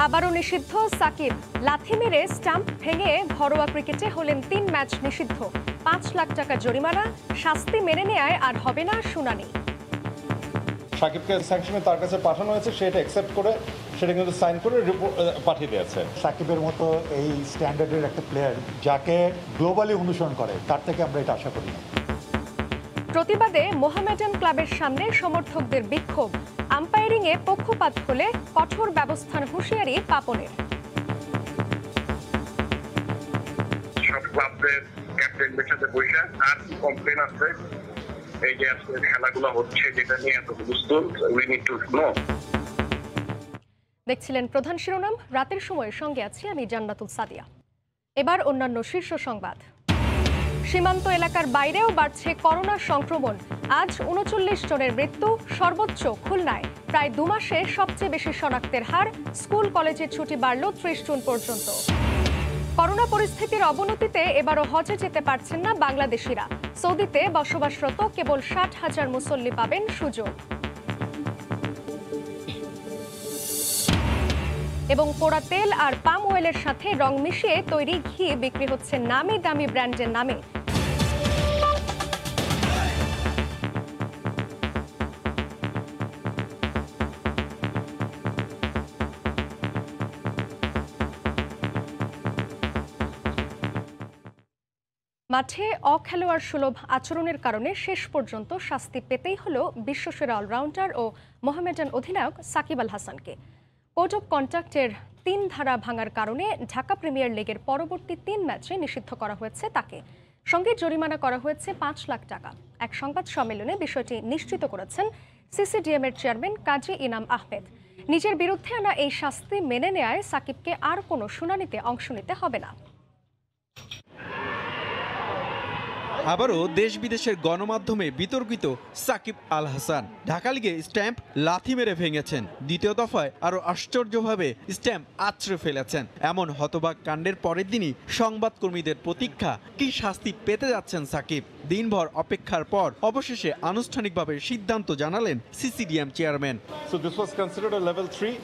আবারও নিষিদ্ধ সাকিব। লাথি মেরে স্টাম্প ভেঙে ঘরোয়া ক্রিকেটে হলেন 3 ম্যাচ নিষিদ্ধ। 5 লাখ টাকা জরিমানা, শাস্তি মেনে নেয় আর হবে না শুনানি। সাকিবকে স্যাংশনে তার কাছে পাঠানো হয়েছে, সেটা অ্যাকসেপ্ট করে সেটা কিন্তু সাইন করে পাঠিয়ে দিয়েছে। সাকিবের মতো এই স্ট্যান্ডার্ডের একটা প্লেয়ার যাকে গ্লোবালি অনুসরণ করে, তার থেকে আমরা এটা আশা করি না। প্রতিবাদে মোহামেডান ক্লাবের সামনে সমর্থকদের বিক্ষোভ। আম্পায়ারিংয়ে পক্ষপাত হলে কঠোর ব্যবস্থার হুঁশিয়ারি পাপনের। সব ক্লাবের ক্যাপ্টেনদের সাথে বসে আর কি কমপ্লেন আছে এই যে আজকে খেলাগুলো হচ্ছে যেটা নিয়ে এত হুলস্থুল, উই নিড টু নো। দেখছিলেন প্রধান শিরোনাম, রাতের সময়ের সঙ্গে আছি আমি জান্নাতুল সাদিয়া। এবার অন্যান্য শীর্ষ সংবাদ। সীমান্ত এলাকার বাইরেও বাড়ছে করোনা সংক্রমণ। আজ ৩৯ জনের মৃত্যু, সর্বোচ্চ খুলনায়। প্রায় 2 মাসে সবচেয়ে বেশি শনাক্তের হার। স্কুল কলেজের ছুটি বাড়ল 30 জুন পর্যন্ত। করোনা পরিস্থিতির অবনতিতে এবারও হজে যেতে পারছেন না বাংলাদেশিরা। সৌদিতে বসবাসরত কেবল 60,000 মুসল্লি পাবেন সুযোগ। এবং পোড়া তেল আর পাম অয়েলের সাথে রং মিশিয়ে তৈরি ঘি বিক্রি হচ্ছে নামি দামি ব্র্যান্ডের নামে। মাঠে অখেলোয়াড় সুলভ আচরণের কারণে শেষ পর্যন্ত শাস্তি পেতেই হল বিশ্বসেরা অলরাউন্ডার ও মোহামেডান অধিনায়ক সাকিব আল হাসানকে। কোড অফ কন্ডাক্টের 3 ধারা ভাঙার কারণে ঢাকা প্রিমিয়ার লিগের পরবর্তী 3 ম্যাচে নিষিদ্ধ করা হয়েছে তাকে। সঙ্গে জরিমানা করা হয়েছে 5 লাখ টাকা। এক সংবাদ সম্মেলনে বিষয়টি নিশ্চিত করেছেন সিসিডিএম এর চেয়ারম্যান কাজী ইনাম আহমেদ। নিজের বিরুদ্ধে আনা এই শাস্তি মেনে নেয় সাকিবকে আর কোনো শুনানিতে অংশ নিতে হবে না। আবারও দেশ বিদেশের গণমাধ্যমে বিতর্কিত সাকিব আল হাসান। ঢাকা লিগে স্ট্যাম্প লাথি মেরে ভেঙেছেন, দ্বিতীয় দফায় আরও আশ্চর্যভাবে স্ট্যাম্প আছড়ে ফেলেছেন। এমন হতবাক কাণ্ডের পরের দিনই সংবাদকর্মীদের প্রতীক্ষা, কি শাস্তি পেতে যাচ্ছেন সাকিব। দিনভর অপেক্ষার পর অবশেষে আনুষ্ঠানিকভাবে সিদ্ধান্ত জানালেন CCDM chairman. So this was considered a level 3,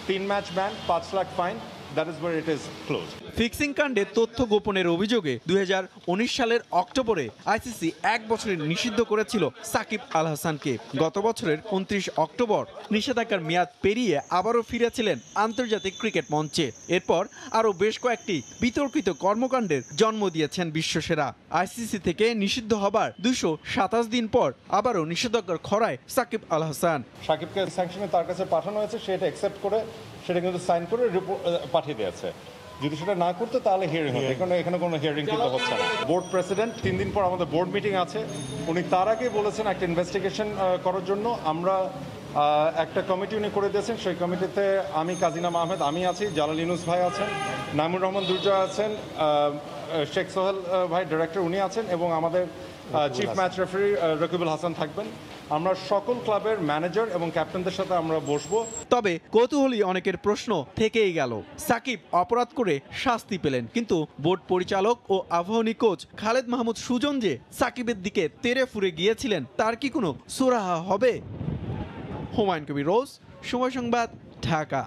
3 match ban, 5 lakh fine. That is where it is closed. Fixing কাণ্ডে তথ্য গোপনের অভিযোগে 2019 সালের অক্টোবরে আইসিসি 1 বছরের নিষিদ্ধ করেছিল সাকিব আল হাসানকে। গত বছরের 29 অক্টোবর নিষেধাজ্ঞার মেয়াদ পেরিয়ে আবারও ফিরেছিলেন আন্তর্জাতিক ক্রিকেট মঞ্চে। এরপর আরও বেশ কয়েকটি বিতর্কিত কর্মকাণ্ডের জন্ম দিয়েছেন বিশ্বসেরা। আইসিসি থেকে নিষিদ্ধ হবার 227 দিন পর আবারও নিষেধাজ্ঞার খরায় সাকিব আল হাসান। সাকিবকে স্যাংশনে তার কাছে পাঠানো হয়েছে, সেটা অ্যাকসেপ্ট করে সেটা কিন্তু সাইন করে পাঠিয়ে দিয়েছে। যদি সেটা না করতো তাহলে হিয়ারিং হতো, এখানে কোনো হিয়ারিং কিন্তু হচ্ছে না। বোর্ড প্রেসিডেন্ট 3 দিন পর আমাদের বোর্ড মিটিং আছে, উনি তার আগে বলেছেন একটা ইনভেস্টিগেশন করার জন্য। আমরা একটা কমিটি উনি করে দিয়েছেন, সেই কমিটিতে আমি কাজী ইনাম আহমেদ আমি আছি, জালাল ইউনুস ভাই আছেন, নাইমুর রহমান দুর্জয় আছেন, শেখ সোহেল ভাই ডিরেক্টর উনি আছেন, এবং আমাদের chief match referee Rakibul Hasan থাকবেন। আমরা সকল ক্লাবের ম্যানেজার এবং ক্যাপ্টেনদের সাথে আমরা বসবো। তবে কৌতূহলী অনেকের প্রশ্ন থেকেই গেল, সাকিব অপরাধ করে শাস্তি পেলেন, কিন্তু বোর্ড পরিচালক ও আবাহনী কোচ খালেদ মাহমুদ সুজন যে সাকিবের দিকে তেড়ে ফুরে গিয়েছিলেন, তার কি কোনো সুরাহা হবে? হুমায়ুন কবির রোজ, সময় সংবাদ, ঢাকা।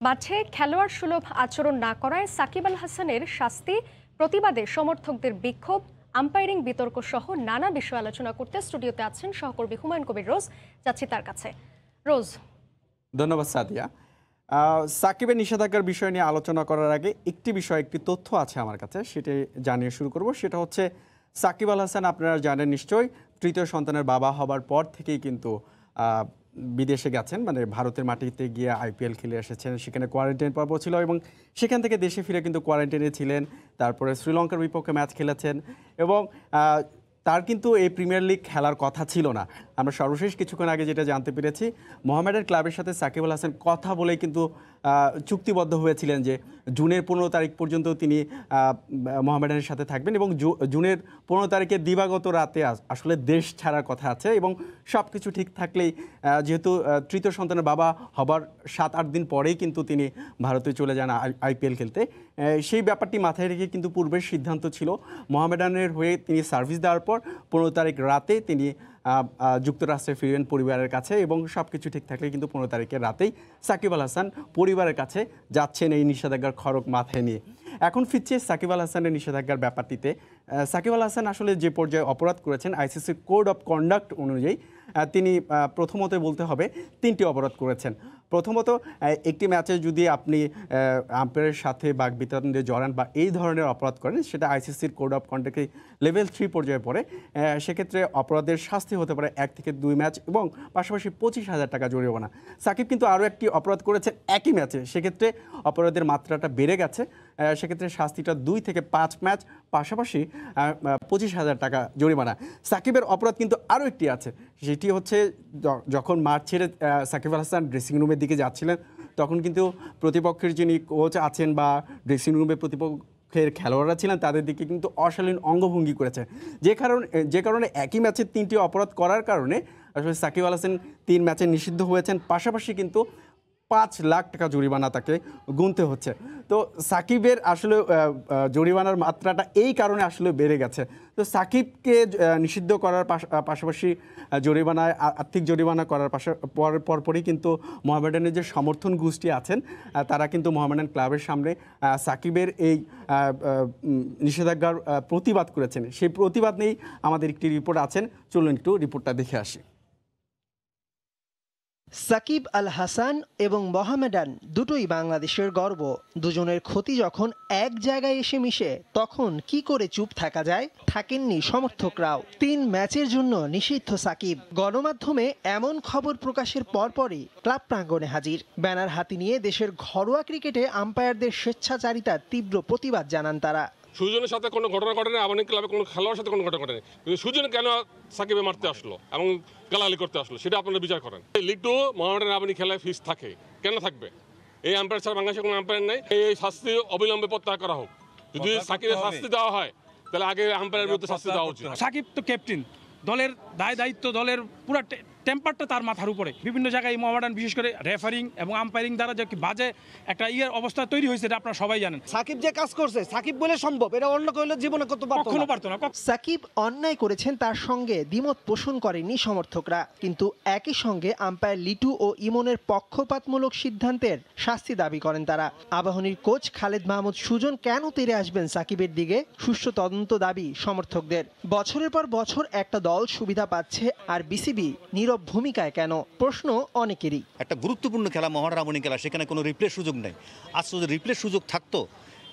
মাঠে খেলোয়াড় সুলভ আচরণ না করায় সাকিব আল হাসানের শাস্তি, প্রতিবাদে সমর্থকদের বিক্ষোভ, আম্পায়ারিং বিতর্ক সহ নানা বিষয় আলোচনা করতে স্টুডিওতে আছেন সহকর্মী হুমায়ুন কবির রোজ। যাচ্ছি তার কাছে। রোজ, ধন্যবাদ সাদিয়া। সাকিবের নিষেধাজ্ঞার বিষয় নিয়ে আলোচনা করার আগে একটি তথ্য আছে আমার কাছে, সেটি জানিয়ে শুরু করব। সেটা হচ্ছে সাকিব আল হাসান, আপনারা জানেন নিশ্চয়ই, তৃতীয় সন্তানের বাবা হবার পর থেকেই কিন্তু বিদেশে গেছেন, মানে ভারতের মাটিতে গিয়ে আইপিএল খেলে এসেছেন। সেখানে কোয়ারেন্টাইন পর্ব ছিল এবং সেখান থেকে দেশে ফিরে কিন্তু কোয়ারেন্টাইনে ছিলেন। তারপরে শ্রীলঙ্কার বিপক্ষে ম্যাচ খেলেছেন এবং তার কিন্তু এই প্রিমিয়ার লিগ খেলার কথা ছিল না। আমরা সর্বশেষ কিছুক্ষণ আগে যেটা জানতে পেরেছি, মোহামেডান ক্লাবের সাথে সাকিব আল হাসান কথা বলেই কিন্তু চুক্তিবদ্ধ হয়েছিলেন যে জুনের 15 তারিখ পর্যন্ত তিনি মোহামেডানের সাথে থাকবেন এবং জুনের 15 তারিখের দিবাগত রাতে আসলে দেশ ছাড়ার কথা আছে। এবং সব কিছু ঠিক থাকলেই, যেহেতু তৃতীয় সন্তানের বাবা হবার 7-8 দিন পরেই কিন্তু তিনি ভারতে চলে যান আইপিএল খেলতে, সেই ব্যাপারটি মাথায় রেখে কিন্তু পূর্বের সিদ্ধান্ত ছিল মোহামেডানের হয়ে তিনি সার্ভিস দেওয়ার পর 15 তারিখ রাতে তিনি যুক্তরাষ্ট্রে ফিরবেন পরিবারের কাছে এবং সব কিছু ঠিক থাকলে কিন্তু 15 তারিখের রাতেই সাকিব আল হাসান পরিবারের কাছে যাচ্ছেন এই নিষেধাজ্ঞার খড়গ মাথায় নিয়ে। এখন ফিরছে সাকিব আল হাসানের নিষেধাজ্ঞার ব্যাপারটিতে। সাকিব আল হাসান আসলে যে পর্যায়ে অপরাধ করেছেন আইসিসির কোড অফ কন্ডাক্ট অনুযায়ী তিনি প্রথমত বলতে হবে 3টি অপরাধ করেছেন। প্রথমত একটি ম্যাচে যদি আপনি আম্পায়ারের সাথে বাকবিতণ্ডে জড়ান বা এই ধরনের অপরাধ করেন সেটা আইসিসির কোড অফ কন্ডাক্টে লেভেল 3 পর্যায়ে পড়ে। সেক্ষেত্রে অপরাধের শাস্তি হতে পারে 1 থেকে 2 ম্যাচ এবং পাশাপাশি 25,000 টাকা জরিমানা। সাকিব কিন্তু আরও একটি অপরাধ করেছে একই ম্যাচে, সেক্ষেত্রে অপরাধের মাত্রাটা বেড়ে গেছে। সেক্ষেত্রে শাস্তিটা 2 থেকে 5 ম্যাচ, পাশাপাশি 25,000 টাকা জরিমানা। সাকিবের অপরাধ কিন্তু আরও একটি আছে, সেটি হচ্ছে যখন মাঠ ছেড়ে সাকিব আল হাসান ড্রেসিং রুমের দিকে যাচ্ছিলেন তখন কিন্তু প্রতিপক্ষের যিনি কোচ আছেন বা ড্রেসিং রুমে প্রতিপক্ষের খেলোয়াড়রা ছিলেন তাদের দিকে কিন্তু অশালীন অঙ্গভঙ্গি করেছে, যে কারণে একই ম্যাচে 3টি অপরাধ করার কারণে আসলে সাকিব আল হাসান 3 ম্যাচে নিষিদ্ধ হয়েছেন। পাশাপাশি কিন্তু 5 লাখ টাকা জরিমানা তাকে গুনতে হচ্ছে। তো সাকিবের আসলে জরিমানার মাত্রাটা এই কারণে আসলে বেড়ে গেছে। তো সাকিবকে নিষিদ্ধ করার পাশাপাশি জরিমানায় আর্থিক জরিমানা করার পরপরই কিন্তু মোহামেডানের যে সমর্থন গোষ্ঠী আছেন তারা কিন্তু মোহামেডান ক্লাবের সামনে সাকিবের এই নিষেধাজ্ঞার প্রতিবাদ করেছেন। সেই প্রতিবাদ নিয়েই আমাদের একটি রিপোর্ট আছেন, চলুন একটু রিপোর্টটা দেখে আসি। সাকিব আল হাসান এবং মোহামেডান দুটোই বাংলাদেশের গর্ব। দুজনের ক্ষতি যখন এক জায়গায় এসে মিশে তখন কি করে চুপ থাকা যায়? থাকেননি সমর্থকরাও। 3 ম্যাচের জন্য নিষিদ্ধ সাকিব। গণমাধ্যমে এমন খবর প্রকাশের পরপরই ক্লাব প্রাঙ্গণে হাজির। ব্যানার হাতে নিয়ে দেশের ঘরোয়া ক্রিকেটে আম্পায়ারদের স্বেচ্ছাচারিতার তীব্র প্রতিবাদ জানান তারা। সুজনের সাথে কোনো ঘটনা ঘটেনি, আবাহনী ক্লাবে কোনো খেলোয়াড়ের সাথে কোনো ঘটনা ঘটেনি, কিন্তু সুজন কেন সাকিবে মারতে আসলো এবং গালাগালি করতে আসলো সেটা আপনারা বিচার করেন। লিটু মোহামেডান আবাহনী খেলায় ফিস থাকে, কেন থাকবে? এই আম্পায়ার ছাড়া বাংলাদেশে কোনো আম্পায়ার নেই। এই শাস্তি অবিলম্বে প্রত্যাহার করা হোক। যদি সাকিবের শাস্তি দেওয়া হয় তাহলে আগে আম্পায়ারের বিরুদ্ধে শাস্তি দেওয়া উচিত। সাকিব তো ক্যাপ্টেন, দলের দায়িত্ব, দলের পুরো টেম্পারটা তার মাথার উপরে। বিভিন্ন জায়গায় মোহামেডান বিশেষ করে রেফারিং এবং আম্পায়ারিং দ্বারা যে বাজে একটা অবস্থা তৈরি হয়েছে এটা আপনারা সবাই জানেন। সাকিব যে কাজ করছে সাকিব বলে সম্ভব, এটা অন্য কেউ জীবনে কখনো পারতো না। সাকিব অন্যায় করেছেন তার সঙ্গে দ্বিমত পোষণ করেনি সমর্থকরা, কিন্তু একই সঙ্গে আম্পায়ার লিটু ও ইমনের পক্ষপাতমূলক সিদ্ধান্তের শাস্তি দাবি করেন তারা। আবাহনীর কোচ খালেদ মাহমুদ সুজন কেন তেড়ে আসবেন সাকিবের দিকে? সুষ্ঠু তদন্ত দাবি সমর্থকদের। বছরের পর বছর একটা দল সুবিধা পাচ্ছে আর বিসিবি নীরব ভূমিকায় কেন? প্রশ্ন অনেকেরই। একটা গুরুত্বপূর্ণ খেলা মোহামেডান আবাহনী খেলা, সেখানে কোনো রিপ্লের সুযোগ নেই। আজ যদি রিপ্লের সুযোগ থাকতো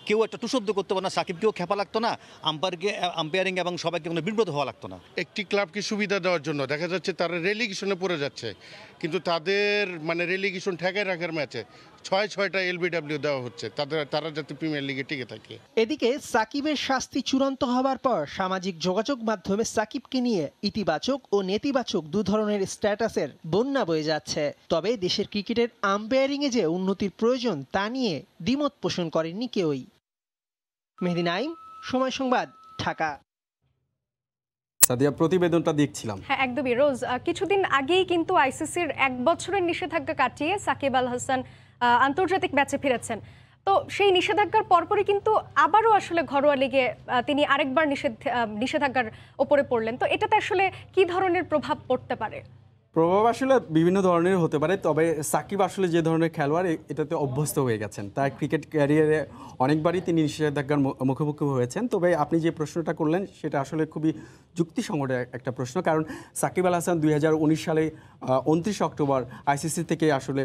কেউ একটা টুশব্দ করতে পারে না, সাকিবকেও খেপা লাগতো না, আম্পায়ারিং এবং সবাইকে কোনো বিব্রত হওয়া লাগতো না। একটি ক্লাবকে সুবিধা দেওয়ার জন্য দেখা যাচ্ছে তারা রেলিগেশনে পড়ে যাচ্ছে, কিন্তু তাদের রেলিগেশন ঠেকায় রাখার ম্যাচে 6টা এলবিডব্লিউ দেওয়া হচ্ছে তারা যাতে প্রিমিয়ার লিগে টিকে থাকে। এদিকে সাকিবের শাস্তি চূড়ান্ত হবার পর সামাজিক যোগাযোগ মাধ্যমে সাকিবকে নিয়ে ইতিবাচক ও নেতিবাচক 2 ধরনের স্ট্যাটাসের বন্যা বয়ে যাচ্ছে। তবে দেশের ক্রিকেটের আম্পায়ারিংয়ে যে উন্নতির প্রয়োজন তা নিয়ে দ্বিমত পোষণ করেননি কেউই। মেহেদী নাইম, সময় সংবাদ, ঢাকা। সাদিয়া, প্রতিবেদনটা দেখছিলাম। হ্যাঁ, একদমই রোজ। কিছুদিন আগেই কিন্তু আইসিসির 1 বছরের নিষেধাজ্ঞা কাটিয়ে সাকিব আল হাসান আন্তর্জাতিক ম্যাচে ফিরেছেন। তো সেই নিষেধাজ্ঞার পরপরই কিন্তু আবারও আসলে ঘরোয়া লিগে তিনি আরেকবার নিষেধাজ্ঞার ওপরে পড়লেন। তো এটাতে আসলে কি ধরনের প্রভাব পড়তে পারে? প্রভাব আসলে বিভিন্ন ধরনের হতে পারে, তবে সাকিব আসলে যে ধরনের খেলোয়াড় এটাতে অভ্যস্ত হয়ে গেছেন। তার ক্রিকেট ক্যারিয়ারে অনেকবারই তিনি নিষেধাজ্ঞার মুখোমুখি হয়েছেন। তবে আপনি যে প্রশ্নটা করলেন সেটা আসলে খুবই যুক্তিসঙ্গত একটা প্রশ্ন, কারণ সাকিব আল হাসান 2019 সালে 29 অক্টোবর আইসিসি থেকে আসলে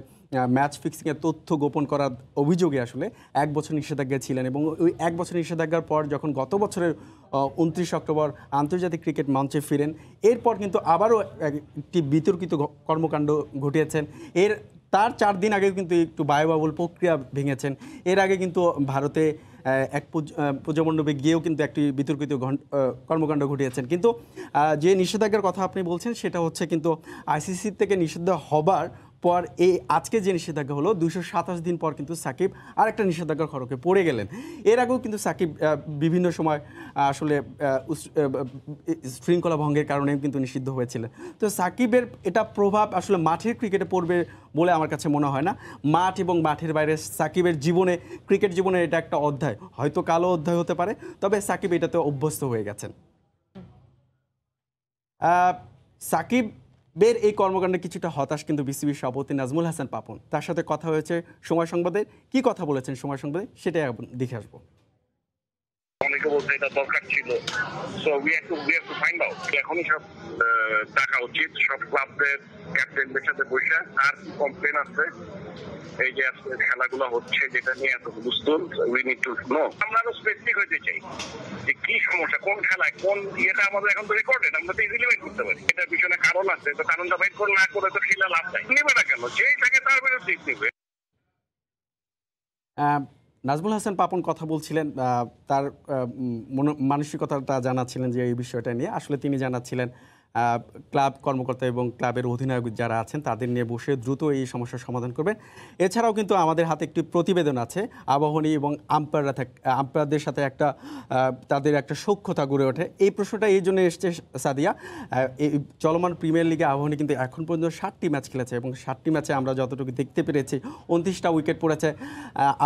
ম্যাচ ফিক্সিংয়ের তথ্য গোপন করার অভিযোগে আসলে 1 বছর নিষেধাজ্ঞা ছিলেন, এবং ওই 1 বছর নিষেধাজ্ঞার পর যখন গত বছরের 29 অক্টোবর আন্তর্জাতিক ক্রিকেট মঞ্চে ফিরেন, এরপর কিন্তু আবারও একটি বিতর্কিত কর্মকাণ্ড ঘটিয়েছেন। তার 4 দিন আগে কিন্তু একটু বায়ুবাবুল প্রক্রিয়া ভেঙেছেন। এর আগে কিন্তু ভারতে এক পূজামণ্ডপে গিয়েও কিন্তু একটি বিতর্কিত কর্মকাণ্ড ঘটিয়েছেন। কিন্তু যে নিষেধাজ্ঞার কথা আপনি বলছেন সেটা হচ্ছে কিন্তু আইসিসি থেকে নিষিদ্ধ হবার পর আজকে যে নিষেধাজ্ঞা হলো 227 দিন পর কিন্তু সাকিব আর একটা নিষেধাজ্ঞার খড়কে পড়ে গেলেন। এর আগেও কিন্তু সাকিব বিভিন্ন সময় আসলে শৃঙ্খলা ভঙ্গের কারণে কিন্তু নিষিদ্ধ হয়েছিলেন। তো সাকিবের এটা প্রভাব আসলে মাঠের ক্রিকেটে পড়বে বলে আমার কাছে মনে হয় না। মাঠ এবং মাঠের বাইরে সাকিবের জীবনে, ক্রিকেট জীবনে এটা একটা অধ্যায়, হয়তো কালো অধ্যায় হতে পারে, তবে সাকিব এটাতে অভ্যস্ত হয়ে গেছেন। সাকিবের এই কর্মকাণ্ডে কিছুটা হতাশ কিন্তু বিসিবি সভাপতি নাজমুল হাসান পাপন। তার সাথে কথা হয়েছে সময় সংবাদে। কি কথা বলেছেন সময় সংবাদে সেটাই দেখে আসবো। অনেকে বলতে এটা দরকার ছিল, so we have to find out. এখনই সব দেখা উচিত, সব ক্লাবদের ক্যাপ্টেনদের সাথে বসে আর কি কমপ্লেন আছে এই যে আজকে খেলাগুলো হচ্ছে যেটা নিয়ে এত হুলস্থুল, উই নিড টু নো। আমরা আরো স্পেসিফিক হইতে চাই যে কি সমস্যা, কোন খেলায় কোন ইয়েটা আমাদের এখন তো রেকর্ডেড, আমরা তো ইজিলি বের করতে পারি। এটার পিছনে কারণ আছে, তো কারণটা বের করে না করে তো খেলা লাভ নাই। নেবে না কেন, যেই থাকে তার বিরুদ্ধে নেবে। নাজমুল হাসান পাপন কথা বলছিলেন, তার মানসিকতাটা জানাচ্ছিলেন যে এই বিষয়টা নিয়ে। আসলে তিনি জানাচ্ছিলেন ক্লাব কর্মকর্তা এবং ক্লাবের অধিনায়ক যারা আছেন তাদের নিয়ে বসে দ্রুত এই সমস্যার সমাধান করবেন। এছাড়াও কিন্তু আমাদের হাতে একটি প্রতিবেদন আছে, আবাহনী এবং আম্পায়ারদের সাথে তাদের একটা সখ্যতা গড়ে ওঠে। এই প্রশ্নটা এই জন্য এসছে সাদিয়া, এই চলমান প্রিমিয়ার লিগে আবাহনী কিন্তু এখন পর্যন্ত 7টি ম্যাচ খেলেছে এবং 7টি ম্যাচে আমরা যতটুকু দেখতে পেরেছি 29টা উইকেট পড়েছে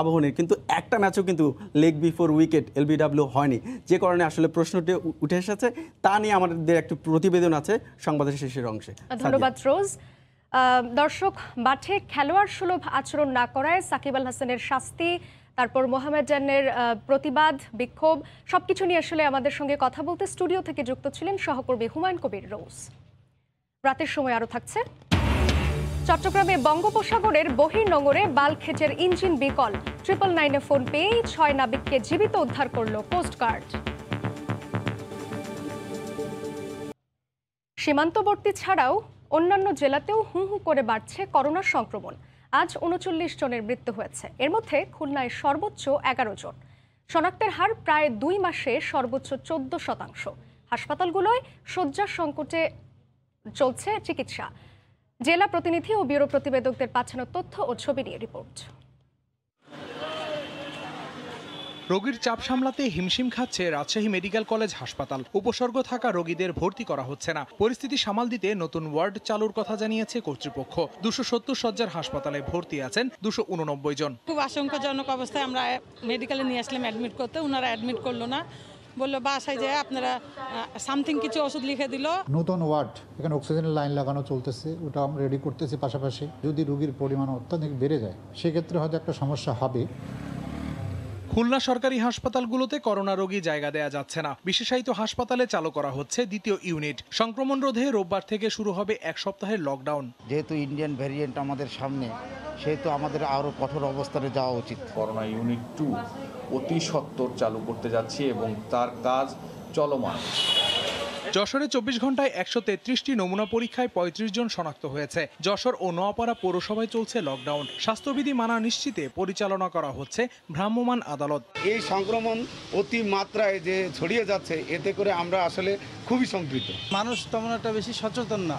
আবাহনীর, কিন্তু একটা ম্যাচও কিন্তু লেগ বিফোর উইকেট LBW হয়নি। যে কারণে আসলে প্রশ্নটি উঠে এসেছে, তা নিয়ে আমাদের একটি প্রতিবেদন আছে সংবাদের শেষের অংশে। ধন্যবাদ রোজ। দর্শক, মাঠে খেলোয়াড় সুলভ আচরণ না করায় সাকিব আল হাসানের শাস্তি, তারপর মোহামেডানের প্রতিবাদ বিক্ষোভ, সবকিছু নিয়ে আসলে আমাদের সঙ্গে কথা বলতে স্টুডিও থেকে যুক্ত ছিলেন সহকর্মী হুমায়ুন কবির রোজ। রাতের সময় আরো থাকছে। চট্টগ্রামে বঙ্গোপসাগরের বহির্নোঙরে বালখেটের ইঞ্জিন বিকল, 999-এ ফোন পেয়ে 6 নাবিককে জীবিত উদ্ধার করল কোস্টগার্ড। সীমান্তবর্তী ছাড়াও অন্যান্য জেলাতেও হু হু করে বাড়ছে করোনার সংক্রমণ। আজ 39 জনের মৃত্যু হয়েছে, এর মধ্যে খুলনায় সর্বোচ্চ 11 জন। শনাক্তের হার প্রায় 2 মাসে সর্বোচ্চ 14%। হাসপাতালগুলোয় শয্যার সংকটে চলছে চিকিৎসা। জেলা প্রতিনিধি ও ব্যুরো প্রতিবেদকদের পাঠানো তথ্য ও ছবি নিয়ে রিপোর্ট। রোগীর চাপ সামলাতে হিমশিম খাচ্ছে রাজশাহী মেডিকেল কলেজ হাসপাতাল। উপসর্গ থাকা রোগীদের ভর্তি করা হচ্ছে না। পরিস্থিতি সামাল দিতে নতুন ওয়ার্ড চালুর কথা জানিয়েছে কর্তৃপক্ষ। 270 শয্যার হাসপাতালে ভর্তি আছেন 289 জন। খুব আশঙ্কাজনক অবস্থায় আমরা মেডিকেলে নিয়ে আসলাম অ্যাডমিট করতে, ওনারা অ্যাডমিট করলো না, বললো বাসায় যায় আপনারা সামথিং কিছু ওষুধ লিখে দিল। নতুন ওয়ার্ড, এখানে অক্সিজেনের লাইন লাগানো চলতেছে, ওটা আমরা রেডি করতেছি। পাশাপাশি যদি রোগীর পরিমাণ অত্যাধিক বেড়ে যায় সেক্ষেত্রে হয়তো একটা সমস্যা হবে। খুলনা সরকারি হাসপাতালগুলোতে করোনা রোগী জায়গা দেয়া যাচ্ছে না। বিশেষায়িত হাসপাতালে চালু করা হচ্ছে দ্বিতীয় ইউনিট। সংক্রমণ রোধে রোববার থেকে শুরু হবে 1 সপ্তাহের লকডাউন। যেহেতু ইন্ডিয়ান ভ্যারিয়েন্ট আমাদের সামনে, সেহেতু আমাদের আরও কঠোর অবস্থানে যাওয়া উচিত। করোনা ইউনিট 2 অতি সত্বর চালু করতে যাচ্ছি এবং তার কাজ চলমান। যশোরে 24 ঘন্টায় 133টি নমুনা পরীক্ষায় 35 জন শনাক্ত হয়েছে। যশোর ও নোয়াপাড়া পৌরসভায় চলছে লকডাউন। স্বাস্থ্যবিধি মানা নিশ্চিতে পরিচালনা করা হচ্ছে ভ্রাম্যমাণ আদালত। এই সংক্রমণ অতি মাত্রায় যে ছড়িয়ে যাচ্ছে, এতে করে আমরা আসলে খুবই শঙ্কিত। মানুষ তেমন একটা বেশি সচেতন না,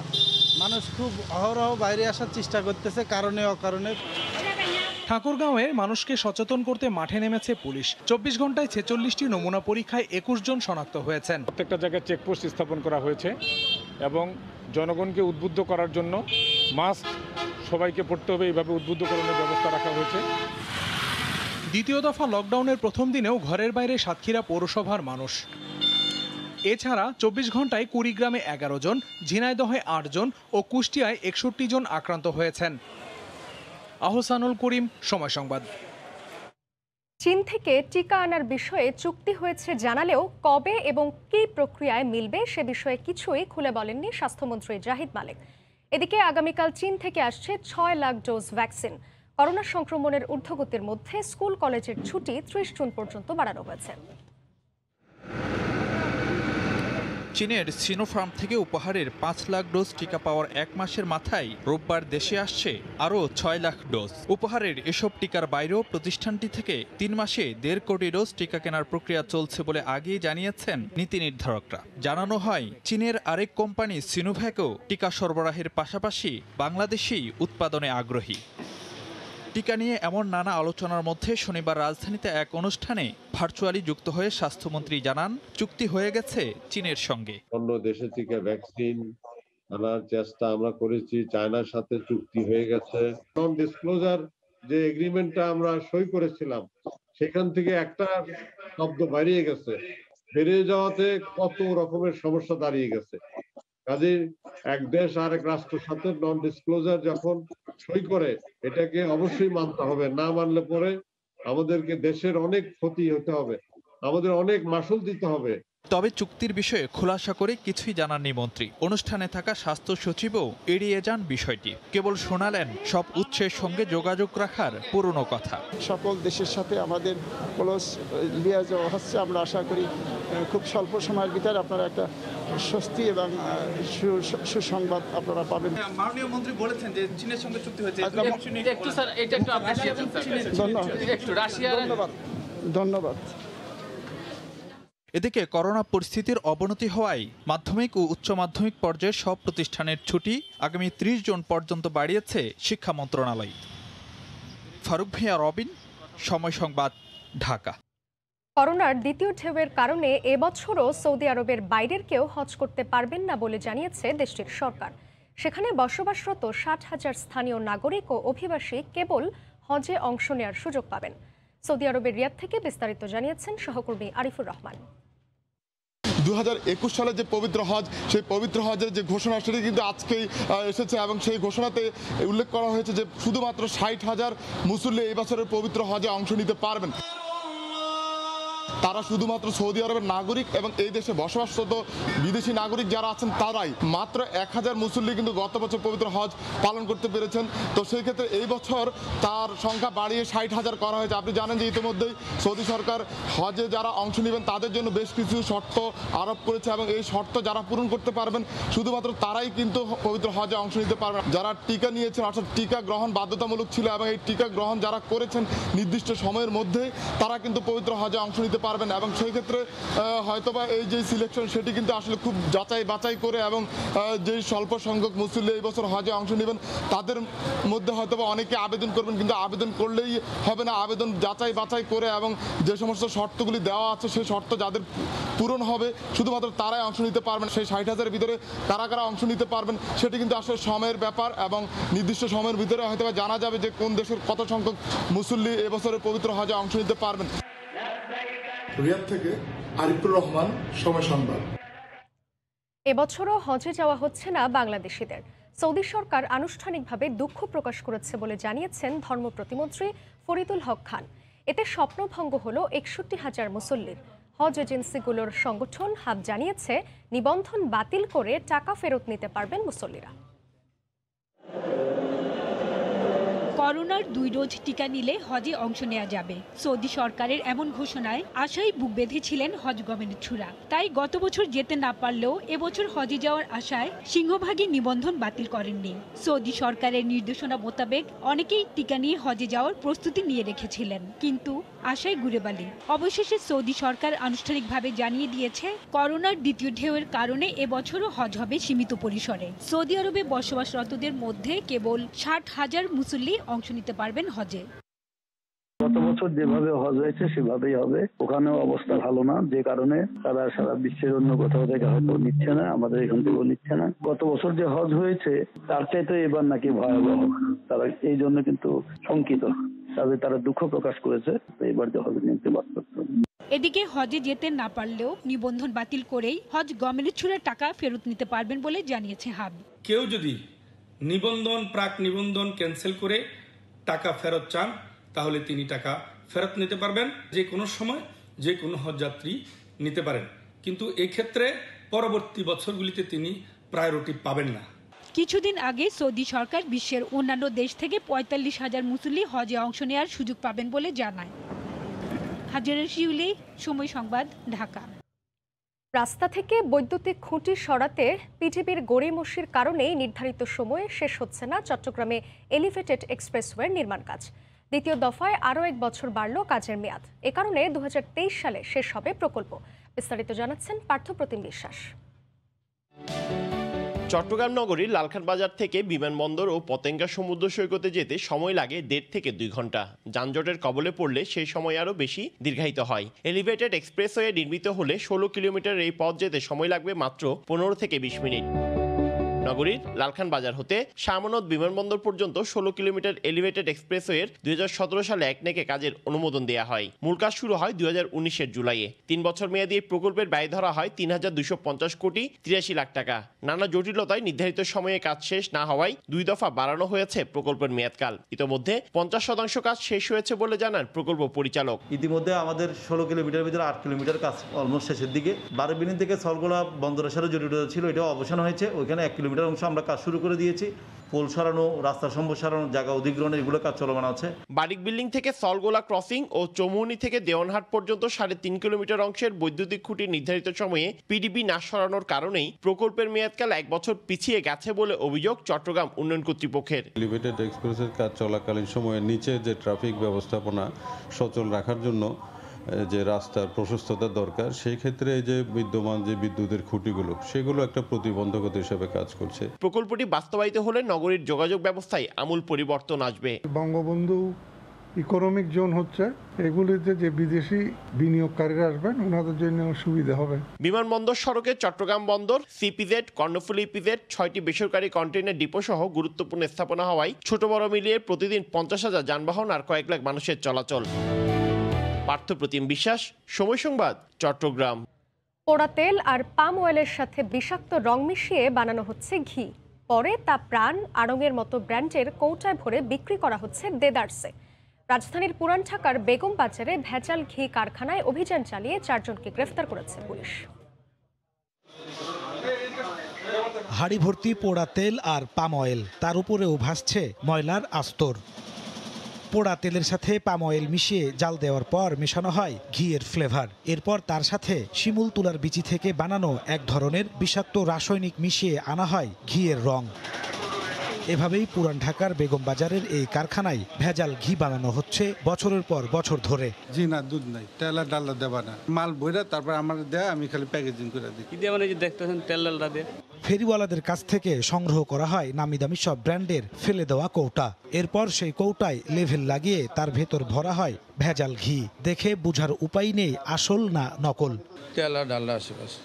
মানুষ খুব অহরহ বাইরে আসার চেষ্টা করতেছে কারণে অকারণে। ঠাকুরগাঁওয়ে মানুষকে সচেতন করতে মাঠে নেমেছে পুলিশ। 24 ঘন্টায় 46টি নমুনা পরীক্ষায় 21 জন শনাক্ত হয়েছেন। প্রত্যেকটা জায়গায় চেকপোস্ট স্থাপন করা হয়েছে এবং জনগণকে উদ্বুদ্ধ করার জন্য মাস্ক সবাইকে পরতে হবে, এইভাবে উদ্বুদ্ধকরণের ব্যবস্থা রাখা হয়েছে। দ্বিতীয় দফা লকডাউনের প্রথম দিনেও ঘরের বাইরে সাতক্ষীরা পৌরসভার মানুষ। এছাড়া 24 ঘন্টায় কুড়িগ্রামে 11 জন, ঝিনাইদহে 8 জন ও কুষ্টিয়ায় 61 জন আক্রান্ত হয়েছেন। আহসানুল করিম, সময় সংবাদ। চীন থেকে টিকা আনার বিষয়ে চুক্তি হয়েছে জানালেও কবে এবং কী প্রক্রিয়ায় মিলবে সে বিষয়ে কিছুই খুলে বলেননি স্বাস্থ্যমন্ত্রী জাহিদ মালেক। এদিকে আগামীকাল চীন থেকে আসছে 6 লাখ ডোজ ভ্যাকসিন। করোনা সংক্রমণের ঊর্ধ্বগতির মধ্যে স্কুল কলেজের ছুটি 30 জুন পর্যন্ত বাড়ানো হয়েছে। চীনের সিনোফার্ম থেকে উপহারের 5 লাখ ডোজ টিকা পাওয়ার 1 মাসের মাথায় রোববার দেশে আসছে আরও 6 লাখ ডোজ। উপহারের এসব টিকার বাইরেও প্রতিষ্ঠানটি থেকে 3 মাসে 1.5 কোটি ডোজ টিকা কেনার প্রক্রিয়া চলছে বলে আগেই জানিয়েছেন নীতি নির্ধারকরা। জানানো হয় চীনের আরেক কোম্পানি সিনোভ্যাকও টিকা সরবরাহের পাশাপাশি বাংলাদেশেই উৎপাদনে আগ্রহী। টিকা নিয়ে এমন নানা আলোচনার মধ্যে শনিবার রাজধানীতে এক অনুষ্ঠানে ভার্চুয়ালি যুক্ত হয়ে স্বাস্থ্যমন্ত্রী জানান চুক্তি হয়ে গেছে চীনের সঙ্গে। অন্য দেশে থেকে ভ্যাকসিন আনার চেষ্টা আমরা করেছি, চায়নার সাথে চুক্তি হয়ে গেছে। নন ডিসক্লোজার যে এগ্রিমেন্টটা আমরা সই করেছিলাম সেখান থেকে একটা শব্দ বেরিয়ে গেছে, বেরিয়ে যাওয়াতে কত রকমের সমস্যা দাঁড়িয়ে গেছে। কাজে এক দেশ আর এক রাষ্ট্রের সাথে নন ডিসক্লোজার যখন সই করে এটাকে অবশ্যই মানতে হবে, না মানলে পরে আমাদেরকে দেশের অনেক ক্ষতি হতে হবে, আমাদের অনেক মাসুল দিতে হবে। তবে চুক্তির বিষয়ে খোলাসা করে কিছুই জানাননি মন্ত্রী। অনুষ্ঠানে থাকা স্বাস্থ্য সচিবও এড়িয়ে যান বিষয়টি, কেবল শোনালেন সব উৎসের সঙ্গে যোগাযোগ রাখার পুরনো কথা। সকল দেশের সাথে আমাদের ক্লোজ লিয়াজও হচ্ছে, আমরা আশা করি খুব স্বল্প সময়ের ভিতরে আপনারা একটা স্বস্তি এবং সুসংবাদ আপনারা পাবেন। মাননীয় মন্ত্রী বলেছেন যে চীনের সঙ্গে চুক্তি হয়েছে। ধন্যবাদ। এদিকে করোনা পরিস্থিতির অবনতি হওয়ায় মাধ্যমিক ও উচ্চ মাধ্যমিক পর্যায়ের সব প্রতিষ্ঠানের ছুটি আগামী 30 জুন পর্যন্ত বাড়িয়েছে শিক্ষা মন্ত্রণালয়। ফারুক ভিয়া, রবিন, সময় সংবাদ, ঢাকা। করোনার দ্বিতীয় ঢেউয়ের কারণে এবছরও সৌদি আরবের বাইরের কেউ হজ করতে পারবেন না বলে জানিয়েছে দেশটির সরকার। সেখানে বসবাসরত 60,000 স্থানীয় নাগরিক ও অভিবাসী কেবল হজে অংশ নেওয়ার সুযোগ পাবেন। সৌদি আরবের রিয়াদ থেকে বিস্তারিত জানিয়েছেন সহকর্মী আরিফুর রহমান। 2021 সালে যে পবিত্র হজ, সেই পবিত্র হজের যে ঘোষণা সেটি কিন্তু আজকেই এসেছে এবং সেই ঘোষণাতে উল্লেখ করা হয়েছে যে শুধুমাত্র 60,000 মুসল্লি এই বছরের পবিত্র হজে অংশ নিতে পারবেন। তারা শুধুমাত্র সৌদি আরবের নাগরিক এবং এই দেশে বসবাসরত বিদেশি নাগরিক যারা আছেন তারাই। মাত্র 1000 মুসল্লি কিন্তু গত বছর পবিত্র হজ পালন করতে পেরেছেন। তো সেই ক্ষেত্রে এই বছর তার সংখ্যা বাড়িয়ে 60,000 করা হয়েছে। আপনি জানেন যে ইতিমধ্যেই সৌদি সরকার হজে যারা অংশ নেবেন তাদের জন্য বেশ কিছু শর্ত আরোপ করেছে এবং এই শর্ত যারা পূরণ করতে পারবেন শুধুমাত্র তারাই কিন্তু পবিত্র হজে অংশ নিতে পারবেন। যারা টিকা নিয়েছেন, অর্থাৎ টিকা গ্রহণ বাধ্যতামূলক ছিল এবং এই টিকা গ্রহণ যারা করেছেন নির্দিষ্ট সময়ের মধ্যে তারা কিন্তু পবিত্র হজে অংশ নিতে পারবেন। এবং সেই ক্ষেত্রে হয়তোবা এই যে সিলেকশন সেটি কিন্তু আসলে খুব যাচাই বাছাই করে এবং যে স্বল্প সংখ্যক মুসল্লি এই বছর হজে অংশ নেবেন তাদের মধ্যে হয়তোবা অনেকে আবেদন করবেন, কিন্তু আবেদন করলেই হবে না, আবেদন যাচাই বাছাই করে এবং যে সমস্ত শর্তগুলি দেওয়া আছে সেই শর্ত যাদের পূরণ হবে শুধুমাত্র তারাই অংশ নিতে পারবেন। সেই 60,000-এর ভিতরে কারা কারা অংশ নিতে পারবেন সেটি কিন্তু আসলে সময়ের ব্যাপার এবং নির্দিষ্ট সময়ের ভিতরে হয়তোবা জানা যাবে যে কোন দেশের কত সংখ্যক মুসল্লি এবছরের পবিত্র হজে অংশ নিতে পারবেন। রিয়াদ থেকে আরিফুর রহমান, সময় সংবাদ। এবছরও হজে যাওয়া হচ্ছে না বাংলাদেশিদের। সৌদি সরকার আনুষ্ঠানিকভাবে দুঃখ প্রকাশ করেছে বলে জানিয়েছেন ধর্ম প্রতিমন্ত্রী ফরিদুল হক খান। এতে স্বপ্নভঙ্গ হল 61,000 মুসল্লির। হজ এজেন্সিগুলোর সংগঠন হাব জানিয়েছে নিবন্ধন বাতিল করে টাকা ফেরত নিতে পারবেন মুসল্লিরা। করোনার 2 ডোজ টিকা নিলে হজে অংশ নেওয়া যাবে। সৌদি সরকারের এমন ঘোষণায় আশায় বুক বেঁধেছিলেন হজ গবেষকরা। তাই গত বছর যেতে না পারলেও এবছর হজে যাওয়ার আশায় সিংহভাগই নিবন্ধন বাতিল করেননি। সৌদি সরকারের নির্দেশনা মোতাবেক অনেকেই টিকা নিয়ে হজে যাওয়ার প্রস্তুতি নিয়ে রেখেছিলেন, কিন্তু আশায় ঘুরেবালি। অবশেষে সৌদি সরকার আনুষ্ঠানিকভাবে জানিয়ে দিয়েছে করোনার দ্বিতীয় ঢেউয়ের কারণে এবছরও হজ হবে সীমিত পরিসরে। সৌদি আরবে বসবাসরতদের মধ্যে কেবল 60,000 মুসল্লি অংশ নিতে পারবেন হজে। গত বছর যেভাবে হজ হয়েছে সেভাবেই হবে। ওখানেও অবস্থা ভালো না, যে কারণে তারা সারা বিশ্বের অন্য কোথাও থেকে হয়তো নিচ্ছে না, আমাদের এখান থেকেও নিচ্ছে না। গত বছর যে হজ হয়েছে তার চাইতে এবার নাকি ভয়াবহ। তারা এই জন্য কিন্তু শঙ্কিত, তারা দুঃখ প্রকাশ করেছে এবার যে হজ নিতে বাধ্য। এদিকে হজে যেতে না পারলেও নিবন্ধন বাতিল করেই হজ গমের টাকা ফেরত নিতে পারবেন বলে জানিয়েছে হাব। কেউ যদি প্রাক নিবন্ধন ক্যান্সেল করে টাকা ফেরত চান তাহলে তিনি টাকা ফেরত নিতে পারবেন। যে কোনো সময় যে কোনো হজযাত্রী নিতে পারেন, কিন্তু এক্ষেত্রে পরবর্তী বছরগুলিতে তিনি প্রায়োরিটি পাবেন না। কিছুদিন আগে সৌদি সরকার বিশ্বের অন্যান্য দেশ থেকে 45,000 মুসল্লি হজে অংশ নেওয়ার সুযোগ পাবেন বলে জানায়। হাজারা শিউলি, সময় সংবাদ, ঢাকা। রাস্তা থেকে বৈদ্যুতিক খুঁটি সরাতে পিটিপির গড়িমসির কারণেই নির্ধারিত সময়ে শেষ হচ্ছে না চট্টগ্রামে এলিভেটেড এক্সপ্রেসওয়ের নির্মাণ কাজ। দ্বিতীয় দফায় আরও 1 বছর বাড়ল কাজের মেয়াদ। এ কারণে 2023 সালে শেষ হবে প্রকল্প। বিস্তারিত জানাচ্ছেন পার্থপ্রতিম বিশ্বাস। চট্টগ্রাম নগরীর লালখান বাজার থেকে বিমানবন্দর ও পতেঙ্গা সমুদ্র সৈকতে যেতে সময় লাগে 1.5 থেকে 2 ঘন্টা। যানজটের কবলে পড়লে সেই সময় আরও বেশি দীর্ঘায়িত হয়। এলিভেটেড এক্সপ্রেসওয়ে নির্মিত হলে 16 কিলোমিটার এই পথ যেতে সময় লাগবে মাত্র 15 থেকে 20 মিনিট। নগরীর লালখান বাজার হতে শাহমানত বিমানবন্দর পর্যন্ত ১৬ কিলোমিটার এলিভেটেড এক্সপ্রেসওয়ের ২০১৭ সালে একনেকে কাজের অনুমোদন দেওয়া হয়। মূল কাজ শুরু হয় ২০১৯-এর জুলাইয়ে। ৩ বছর মেয়াদী এই প্রকল্পের ব্যয় ধরা হয় ৩,২৫০ কোটি ৮৩ লাখ টাকা। নানা জটিলতায় নির্ধারিত সময়ে কাজ শেষ না হওয়ায় ২ দফা বাড়ানো হয়েছে প্রকল্পের মেয়াদকাল। ইতোমধ্যে ৫০% কাজ শেষ হয়েছে বলে জানান প্রকল্প পরিচালক। ইতিমধ্যে আমাদের ১৬ কিলোমিটার ভিতরে ৮ কিলোমিটার কাজ অলমোস্ট শেষের দিকে। বারবিলিন থেকে সলগোলা বন্দরের সাথে জড়িত ছিল, এটাও অবসান হয়েছে। ওইখানে ১ কিলোমিটার অংশ আমরা কাজ শুরু করে দিয়েছি। পোল সরানো, রাস্তা সম্প্রসারণ, জায়গা অধিগ্রহণ, এগুলো কাজ চলমান আছে। বারিক বিল্ডিং থেকে সলগোলা ক্রসিং ও চৌমুহনী থেকে দেওয়ানহাট পর্যন্ত ৩.৫ কিলোমিটার অংশের বৈদ্যুতিক খুঁটি নির্ধারিত সময়ে পিডিবি না সরানোর কারণেই প্রকল্পের মেয়াদকাল ১ বছর পিছিয়ে গেছে বলে অভিযোগ চট্টগ্রাম উন্নয়ন কর্তৃপক্ষের। এলিভেটেড এক্সপ্রেসের কাজ চলাকালীন সময়ে নিচে যে ট্রাফিক ব্যবস্থাপনা সচল রাখার জন্য যে রাস্তার প্রশস্ততা দরকার, সেই ক্ষেত্রে এই যে বিদ্যমান যে বিদ্যুতের খুঁটিগুলো, সেগুলো একটা প্রতিবন্ধকতা হিসেবে কাজ করছে। প্রকল্পটি বাস্তবায়িত হলে নগরীর যোগাযোগ ব্যবস্থায় আমূল পরিবর্তন আসবে। বঙ্গবন্ধু ইকোনমিক জোন হচ্ছে, এগুলিতে যে বিদেশি বিনিয়োগকারীরা আসবেন ওনাদের জন্য সুবিধা হবে। বিমানবন্দর সড়কে চট্টগ্রাম বন্দর, সিপিজেড, কর্ণফুলী ইপিজেড, 6টি বেসরকারি কন্টেইনার ডিপো সহ গুরুত্বপূর্ণ স্থাপনা হওয়ায় ছোট বড় মিলিয়ে প্রতিদিন ৫০,০০০ যানবাহন আর কয়েক লাখ মানুষের চলাচল। পার্থপ্রতিম বিশ্বাস, সময় সংবাদ, চট্টগ্রাম। পোড়া তেল আর পাম অয়েলের সাথে বিষাক্ত রং মিশিয়ে বানানো হচ্ছে ঘি। পরে তা প্রাণ, আড়ংয়ের মতো ব্র্যান্ডের কৌটায় ভরে বিক্রি করা হচ্ছে দেদারসে। রাজধানীর পুরান ঢাকার বেগম বাজারে ভেজাল ঘি কারখানায় অভিযান চালিয়ে 4 জনকে গ্রেফতার করেছে পুলিশ। হাড়ি ভর্তি পোড়া তেল আর পাম অয়েল, তার উপরেও ভাসছে ময়লার আস্তর। পোড়া তেলের সাথে পাম অয়েল মিশিয়ে জাল দেওয়ার পর মেশানো হয় ঘিয়ের ফ্লেভার। এরপর তার সাথে শিমুল তুলার বিচি থেকে বানানো এক ধরনের বিষাক্ত রাসায়নিক মিশিয়ে আনা হয় ঘিয়ের রং। এভাবেই পুরান ঢাকার বেগম বাজারের এই কারখানায় ভেজাল ঘি বানানো হচ্ছে বছরের পর বছর ধরে। জি না, দুধ নাই, তেল আর ডালটা দেবা না, মাল বইরা তারপর আমার দেয়, আমি খালি প্যাকেজিং করে দিই। কি দিয়ে মানে যে দেখতেছেন তেল ডালটা দিয়ে। ফেরিওয়ালাদের কাছ থেকে সংগ্রহ করা হয় নামি দামি সব ব্র্যান্ডের ফেলে দেওয়া কৌটা। এরপর সেই কৌটায় লেভেল লাগিয়ে তার ভেতর ভরা হয় ভেজাল ঘি। দেখে বুঝার উপায় নেই আসল না নকল। তেল আর ডালটা আশেপাশে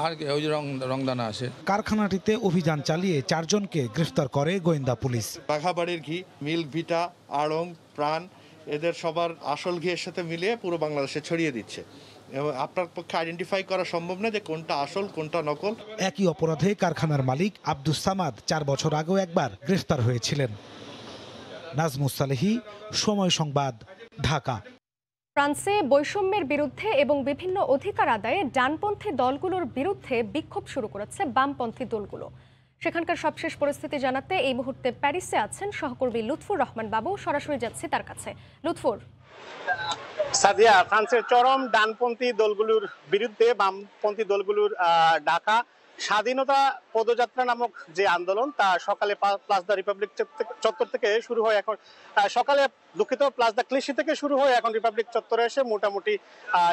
আর ওই রংদানা আছে। কারখানাটিতে অভিযান চালিয়ে 4 জনকে গ্রেফতার করে গোয়েন্দা পুলিশ। বাঘাবাড়ির ঘি, মিল্ক ভিটা, আড়ং, প্রাণ, এদের সবার আসল ঘিয়ের সাথে মিলিয়ে পুরো বাংলাদেশে ছড়িয়ে দিচ্ছে। এবং আপনার পক্ষে আইডেন্টিফাই করা সম্ভব না যে কোনটা আসল কোনটা নকল। একই অপরাধে কারখানার মালিক আব্দুস সামাদ 4 বছর আগেও একবার গ্রেফতার হয়েছিলেন। নাজমুস সালেহী, সময় সংবাদ, ঢাকা। ফ্রান্সে বৈষম্যের বিরুদ্ধে এবং বিভিন্ন অধিকার আদায়ে ডানপন্থী দলগুলোর বিরুদ্ধে বিক্ষোভ শুরু করেছে বামপন্থী দলগুলো। সেখানকার সবশেষ পরিস্থিতি জানাতে এই মুহূর্তে প্যারিসে আছেন সহকর্মী লুৎফুর রহমান বাবু। সরাসরি যাচ্ছি তার কাছে। লুৎফুর। সাদিয়া, ফ্রান্সের চরম ডানপন্থী দলগুলোর বিরুদ্ধে বামপন্থী দলগুলোর ডাকা স্বাধীনতা পদযাত্রা নামক যে আন্দোলন, তা সকালে প্লাস দ্য রিপাবলিক চত্বর থেকে শুরু হয়। এখন সকালে প্লাস দ্য ক্লিশি থেকে শুরু হয়, এখন রিপাবলিক চত্বরে এসে মোটামুটি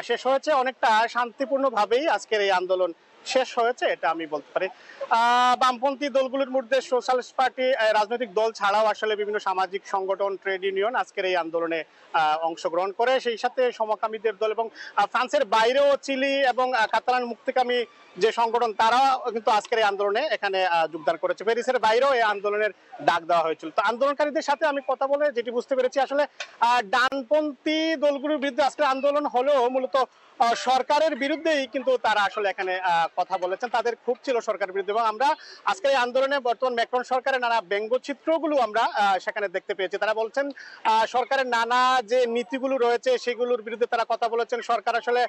শেষ হয়েছে। অনেকটা শান্তিপূর্ণভাবেই আজকের এই আন্দোলন শেষ হয়েছে, এটা আমি বলতে পারি। বামপন্থী দলগুলোর মধ্যে সোশ্যালিস্ট পার্টি রাজনৈতিক দল ছাড়াও আসলে বিভিন্ন সামাজিক সংগঠন, ট্রেড ইউনিয়ন আজকের এই আন্দোলনে অংশগ্রহণ করে। সেই সাথে সমকামীদের দল এবং ফ্রান্সের বাইরেও চিলি এবং কাতালান মুক্তিকামী যে সংগঠন, তারা কিন্তু আজকের এই আন্দোলনে এখানে যোগদান করেছে। প্যারিসের বাইরেও এই আন্দোলনের ডাক দেওয়া হয়েছিল। তো আন্দোলনকারীদের সাথে আমি কথা বলে যেটি বুঝতে পেরেছি, আসলে ডানপন্থী দলগুলোর বিরুদ্ধে আজকের আন্দোলন হলেও মূলত সরকারের বিরুদ্ধেই কিন্তু তারা আসলে এখানে কথা বলেছেন। তাদের খুব ছিল সরকারের বিরুদ্ধে, এবং আমরা আজকের এই আন্দোলনে বর্তমান ম্যাক্রন সরকারের নানা ব্যঙ্গচিত্রগুলো আমরা সেখানে দেখতে পেয়েছি। তারা বলছেন সরকারের নানা যে নীতিগুলো রয়েছে সেগুলোর বিরুদ্ধে তারা কথা বলেছেন। সরকার আসলে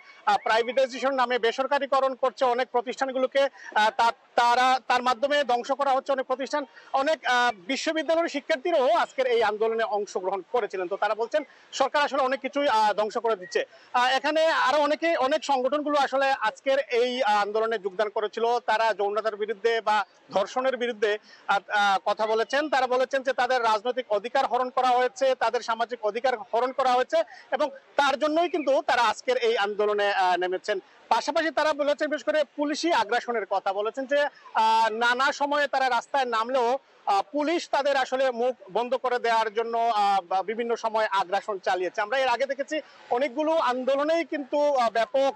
প্রাইভেটাইজেশন নামে বেসরকারিকরণ করছে অনেক প্রতিষ্ঠানগুলোকে, তার মাধ্যমে ধ্বংস করা হচ্ছে অনেক প্রতিষ্ঠান। অনেক বিশ্ববিদ্যালয়ের শিক্ষার্থীরাও আজকের এই আন্দোলনে অংশগ্রহণ করেছিলেন। তো তারা বলছেন সরকার আসলে অনেক কিছুই ধ্বংস করে দিচ্ছে। এখানে আরো অনেক সংগঠনগুলো আসলে আজকের এই আন্দোলনে যোগদান করেছিল। তারা যৌনতার বিরুদ্ধে বা ধর্ষণের বিরুদ্ধে কথা বলেছেন। তারা বলেছেন যে তাদের রাজনৈতিক অধিকার হরণ করা হয়েছে, তাদের সামাজিক অধিকার হরণ করা হয়েছে, এবং তার জন্যই কিন্তু তারা আজকের এই আন্দোলনে নেমেছেন। পাশাপাশি তারা বলেছেন, বিশেষ করে পুলিশি আগ্রাসনের কথা বলেছেন, যে নানা সময়ে তারা রাস্তায় নামলেও পুলিশ তাদের আসলে মুখ বন্ধ করে দেওয়ার জন্য বিভিন্ন সময় আগ্রাসন চালিয়েছে। আমরা এর আগে দেখেছি অনেকগুলো আন্দোলনেই কিন্তু ব্যাপক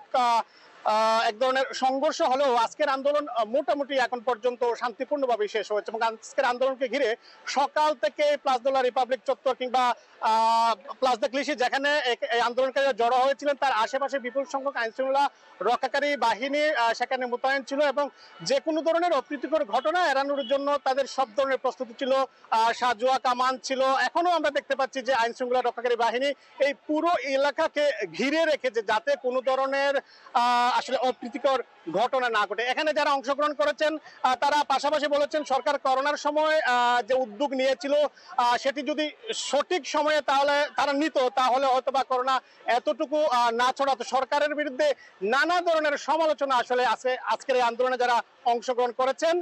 এক ধরনের সংঘর্ষ হলেও আজকের আন্দোলন মোটামুটি এখন পর্যন্ত শান্তিপূর্ণভাবে শেষ হয়েছে এবং আজকের আন্দোলনকে ঘিরে সকাল থেকে প্লাস দ্য রিপাবলিক চত্বর কিংবা প্লাস দ্য ক্লিশি যেখানে এই আন্দোলনকারীরা জড়ো হয়েছিলেন তার আশেপাশে বিপুল সংখ্যক আইনশৃঙ্খলা রক্ষাকারী বাহিনী সেখানে মোতায়েন ছিল এবং যে কোনো ধরনের অপ্রীতিকর ঘটনা এড়ানোর জন্য তাদের সব ধরনের প্রস্তুতি ছিল। সাজোয়া কামান ছিল। এখনো আমরা দেখতে পাচ্ছি যে আইনশৃঙ্খলা রক্ষাকারী বাহিনী এই পুরো এলাকাকে ঘিরে রেখেছে যাতে কোনো ধরনের আসলে অপ্রীতিকর ঘটনা না ঘটে। এখানে যারা অংশগ্রহণ করেছেন তারা পাশাপাশি বলেছেন সরকার করোনার সময় যে উদ্যোগ নিয়েছিল সেটি যদি সঠিক সময়ে তাহলে তারা নিত তাহলে হয়তো বা করোনা এতটুকু না ছড়াতো। সরকারের বিরুদ্ধে নানা ধরনের সমালোচনা আসলে আছে আজকের এই আন্দোলনে যারা অংশগ্রহণ করেছেন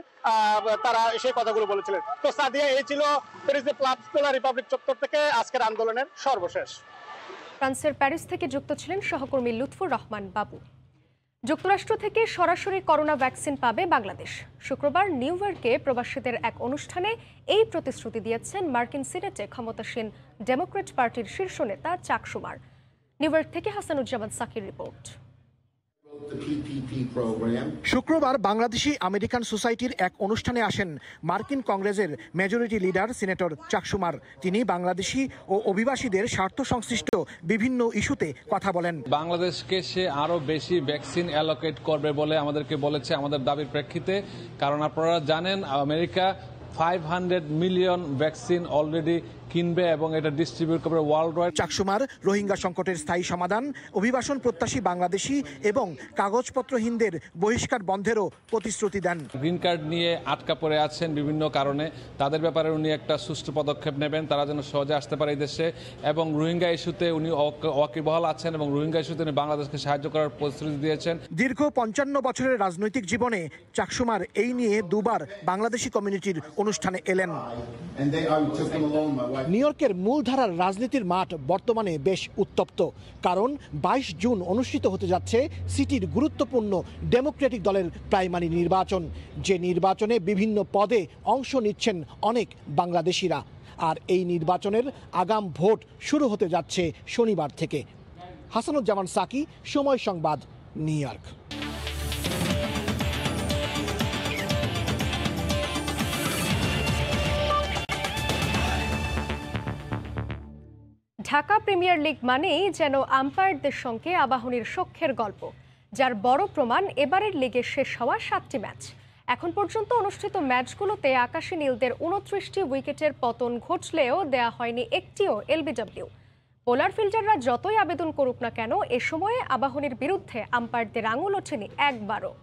তারা সেই কথাগুলো বলেছিলেন। তো সাদিয়া, এই ছিল প্যারিসের প্লাস দ্য রিপাবলিক চত্বর থেকে আজকের আন্দোলনের সর্বশেষ। ফ্রান্সের প্যারিস থেকে যুক্ত ছিলেন সহকর্মী লুৎফুর রহমান বাবু। যুক্তরাষ্ট্র থেকে সরাসরি করোনা ভ্যাকসিন পাবে বাংলাদেশ। শুক্রবার নিউ ইয়র্কে প্রবাসীদের এক অনুষ্ঠানে এই প্রতিশ্রুতি দিয়েছেন মার্কিন সিনেটে ক্ষমতাসীন ডেমোক্র্যাট পার্টির শীর্ষ নেতা চাক শুমার। নিউ ইয়র্ক থেকে হাসানুজ্জামান সাকির রিপোর্ট। শুক্রবার বাংলাদেশি আমেরিকান সোসাইটির এক অনুষ্ঠানে আসেন মার্কিন কংগ্রেসের মেজরিটি লিডার সিনেটর চাক শুমার। তিনি বাংলাদেশি ও অভিবাসীদের স্বার্থ সংশ্লিষ্ট বিভিন্ন ইস্যুতে কথা বলেন। বাংলাদেশকে সে আরো বেশি ভ্যাকসিন অ্যালোকেট করবে বলে আমাদেরকে বলেছে আমাদের দাবির প্রেক্ষিতে, কারণ আপনারা জানেন আমেরিকা 500 মিলিয়ন ভ্যাকসিন অলরেডি কিনবে এবং এটা ডিস্ট্রিবিউট করবে ওয়ার্ল্ড ওয়াইড। চাক শুমার রোহিঙ্গা সংকটের স্থায়ী সমাধান, অভিবাসন প্রত্যাশী বাংলাদেশি এবং কাগজপত্রহীনদের বহিষ্কার বন্ধেরও প্রতিশ্রুতি দেন। গ্রিন কার্ড নিয়ে আটকা পড়ে আছেন বিভিন্ন কারণে, তাদের ব্যাপারে উনি একটা সুষ্ঠু পদক্ষেপ নেবেন, তারা যেন সহজে আসতে পারে এই দেশে। এবং রোহিঙ্গা ইস্যুতে উনি ওয়াকিবহাল আছেন এবং রোহিঙ্গা ইস্যুতে উনি বাংলাদেশকে সাহায্য করার প্রতিশ্রুতি দিয়েছেন। দীর্ঘ 55 বছরের রাজনৈতিক জীবনে চাক শুমার এই নিয়ে দুবার বাংলাদেশি কমিউনিটির অনুষ্ঠানে এলেন। নিউ ইয়র্কের মূলধারার রাজনীতির মাঠ বর্তমানে বেশ উত্তপ্ত, কারণ 22 জুন অনুষ্ঠিত হতে যাচ্ছে সিটির গুরুত্বপূর্ণ ডেমোক্রেটিক দলের প্রাইমারি নির্বাচন, যে নির্বাচনে বিভিন্ন পদে অংশ নিচ্ছেন অনেক বাংলাদেশিরা। আর এই নির্বাচনের আগাম ভোট শুরু হতে যাচ্ছে শনিবার থেকে। হাসানুজ্জামান সাকি, সময় সংবাদ, new York. Dhaka premier league মানেই যেন আম্পায়ারদের সঙ্গে আবাহনীর সখ্যের গল্প, যার বড় প্রমাণ এবারের লিগে শেষ হওয়া 7টি ম্যাচ। এখন পর্যন্ত অনুষ্ঠিত ম্যাচগুলোতে আকাশী নীলদের 29টি উইকেটের পতন ঘটলেও দেয়া হয়নি একটিও এলবিডব্লিউ। বোলার ফিল্ডাররা যতই আবেদন করুক না কেন, এ সময়ে আবাহনীর বিরুদ্ধে আম্পায়ারদের আঙুল ওঠেনি একবারও।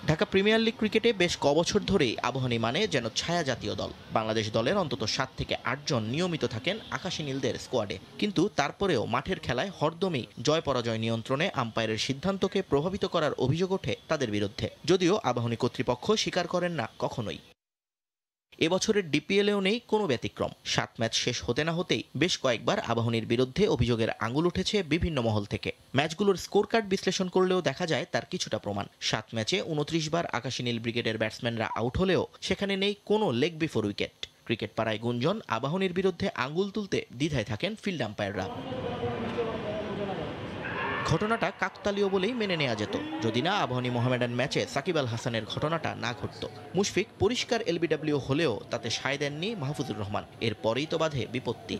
ঢাকা প্রিমিয়ার লিগ ক্রিকেটে বেশ কবছর ধরেই আবাহনী মানে যেন ছায়া জাতীয় দল। বাংলাদেশ দলের অন্তত 7 থেকে 8 জন নিয়মিত থাকেন আকাশী নীলদের স্কোয়াডে, কিন্তু তারপরেও মাঠের খেলায় হরদমই জয় পরাজয় নিয়ন্ত্রণে আম্পায়ারের সিদ্ধান্তকে প্রভাবিত করার অভিযোগ ওঠে তাদের বিরুদ্ধে, যদিও আবাহনী কর্তৃপক্ষ স্বীকার করেন না কখনোই। এবছরের ডিপিএলেও নেই কোনো ব্যতিক্রম। 7 ম্যাচ শেষ হতে না হতেই বেশ কয়েকবার আবাহনীর বিরুদ্ধে অভিযোগের আঙুল উঠেছে বিভিন্ন মহল থেকে। ম্যাচগুলোর স্কোর কার্ড বিশ্লেষণ করলেও দেখা যায় তার কিছুটা প্রমাণ। 7 ম্যাচে 29 বার আকাশী নীল ব্রিগেডের ব্যাটসম্যানরা আউট হলেও সেখানে নেই কোনো লেগ বিফোর উইকেট। ক্রিকেট পাড়ায় গুঞ্জন, আবাহনীর বিরুদ্ধে আঙুল তুলতে দ্বিধায় থাকেন ফিল্ড আম্পায়াররা। ঘটনাটা কাকতালীয় বলেই মেনে নেওয়া যেত যদি না আবাহনী মোহামেডান ম্যাচে সাকিব আল হাসানের ঘটনাটা না ঘটত। মুশফিক পরিষ্কার এলবিডব্লিউ হলেও তাতে সায় দেননি মাহফুজুর রহমান, এরপরেই তো বাধে বিপত্তি।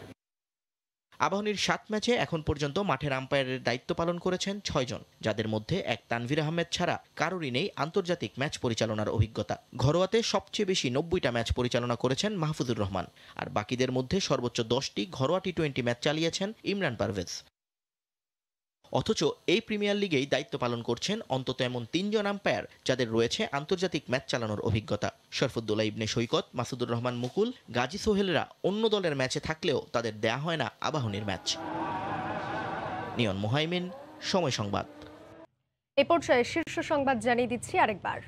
আবাহনীর 7 ম্যাচে এখন পর্যন্ত মাঠের আম্পায়ারের দায়িত্ব পালন করেছেন 6 জন, যাদের মধ্যে এক তানভীর আহমেদ ছাড়া কারোরই নেই আন্তর্জাতিক ম্যাচ পরিচালনার অভিজ্ঞতা। ঘরোয়াতে সবচেয়ে বেশি 90টা ম্যাচ পরিচালনা করেছেন মাহফুজুর রহমান, আর বাকিদের মধ্যে সর্বোচ্চ 10টি ঘরোয়া টি20 ম্যাচ চালিয়েছেন ইমরান পারভেজ। অথচ এই প্রিমিয়ার লিগেই দায়িত্ব পালন করছেন অন্তত এমন 3 জন আম্পায়ার যাদের রয়েছে আন্তর্জাতিক ম্যাচ চালানোর অভিজ্ঞতা। শরফুদ্দৌলা ইবনে সৈকত, মাসুদুর রহমান মুকুল, গাজী সোহেলরা অন্য দলের ম্যাচে থাকলেও তাদের দেয়া হয় না আবাহনীর ম্যাচ। নিয়ন মুহাইমিন, সময় সংবাদ। এ পর্যায়ে শীর্ষ সংবাদ জানিয়ে দিচ্ছি আরেকবার।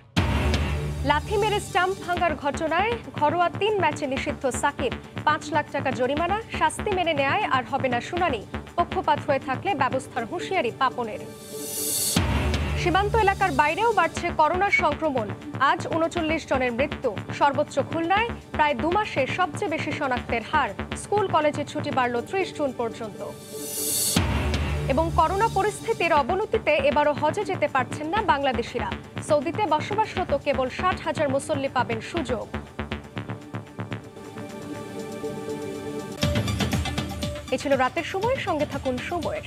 লাথি মেরে স্টাম্প ভাঙার ঘটনায় ঘরোয়া 3 ম্যাচে নিষিদ্ধ সাকিব, 5 লাখ টাকা জরিমানা, শাস্তি মেনে নেয় আর হবে না শুনানি। পক্ষপাত হয়ে থাকলে ব্যবস্থার হুঁশিয়ারি পাপনের। সীমান্ত এলাকার বাইরেও বাড়ছে করোনা সংক্রমণ। আজ 39 জনের মৃত্যু। সর্বোচ্চ খুলনায় প্রায় 2 মাসে সবচেয়ে বেশি শনাক্তের হার। স্কুল কলেজে ছুটি বাড়ল 30 জুন পর্যন্ত। এবং করোনা পরিস্থিতির অবনতিতে এবারও হজে যেতে পারছেন না বাংলাদেশিরা। সৌদিতে বসবাসরত কেবল 60,000 মুসল্লি পাবেন সুযোগ। এ ছিল রাতের সময়, সঙ্গে থাকুন সময়ের।